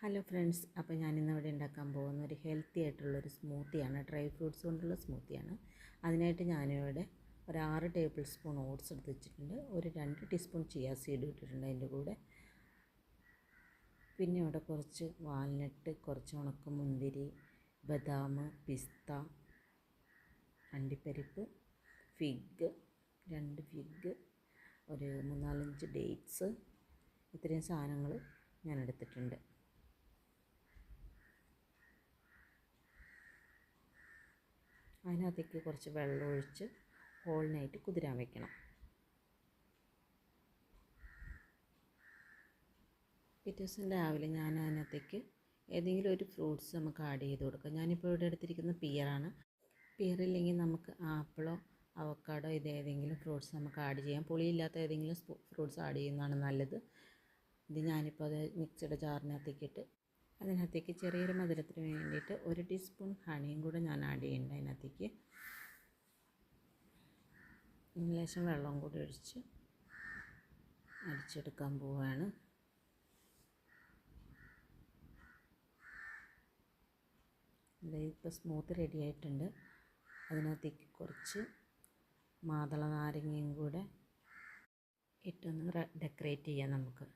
Hello friends, അപ്പോൾ ഞാനിന്നിവിടെ ഉണ്ടാക്കാൻ പോകുന്ന ഒരു ഹെൽത്തി ആയിട്ടുള്ളൊരു സ്മൂത്തിയാണ്. ഡ്രൈ ഫ്രൂട്ട്സ് കൊണ്ടുള്ള സ്മൂത്തിയാണ്. അതിനായിട്ട് ഞാനിവിടെ ഒരു 6 ടേബിൾ സ്പൂൺ ഓട്സ് എടുത്ത് വെച്ചിട്ടുണ്ട്. ഒരു 2 ടീസ്പൂൺ ചിയ സീഡ് ഇട്ടിട്ടുണ്ട് അതിൻ്റെ കൂടെ. പിന്നെ ഇവിടെ കുറച്ച് വാൽനട്ട്, കുറച്ച് ഉണക്കമുന്തിരി, ബദാം, പിസ്ത, അണ്ടിപ്പരിപ്പ്, ഫിഗ്, 2 ഫിഗ്, ഒരു 3-4 ഡേറ്റ്സ്, ഇത്രയും സാധനങ്ങൾ ഞാൻ എടുത്തിട്ടുണ്ട്. അതിനകത്തേക്ക് കുറച്ച് വെള്ളം ഒഴിച്ച് ഹോളിനായിട്ട് കുതിരാൻ വെക്കണം. പിറ്റേ ദിവസം രാവിലെ ഞാൻ അതിനകത്തേക്ക് ഏതെങ്കിലും ഒരു ഫ്രൂട്ട്സ് നമുക്ക് ആഡ് ചെയ്ത് കൊടുക്കാം. ഞാനിപ്പോൾ ഇവിടെ എടുത്തിരിക്കുന്ന പിയറാണ്. പിയറില്ലെങ്കിൽ നമുക്ക് ആപ്പിളോ അവക്കാഡോ ഏതെങ്കിലും ഫ്രൂട്ട്സ് നമുക്ക് ആഡ് ചെയ്യാം. പുളിയില്ലാത്ത ഏതെങ്കിലും ഫ്രൂട്ട്സ് ആഡ് ചെയ്യുന്നതാണ് നല്ലത്. ഇത് ഞാനിപ്പോൾ അത് മിക്സിയുടെ ജാറിനകത്തേക്ക് ഇട്ട് അതിനകത്തേക്ക് ചെറിയൊരു മധുരത്തിന് വേണ്ടിയിട്ട് 1 ടീസ്പൂൺ ഹണിയും കൂടെ ഞാൻ ആഡ് ചെയ്യുന്നുണ്ട്. അതിനകത്തേക്ക് ലേശം വെള്ളം കൂടി ഒഴിച്ച് അടിച്ചെടുക്കാൻ പോവുകയാണ്. ഇപ്പോൾ സ്മൂത്ത് റെഡി ആയിട്ടുണ്ട്. അതിനകത്തേക്ക് കുറച്ച് മാതള നാരങ്ങയും കൂടെ ഇട്ടൊന്ന് ഡെക്കറേറ്റ് ചെയ്യാം നമുക്ക്.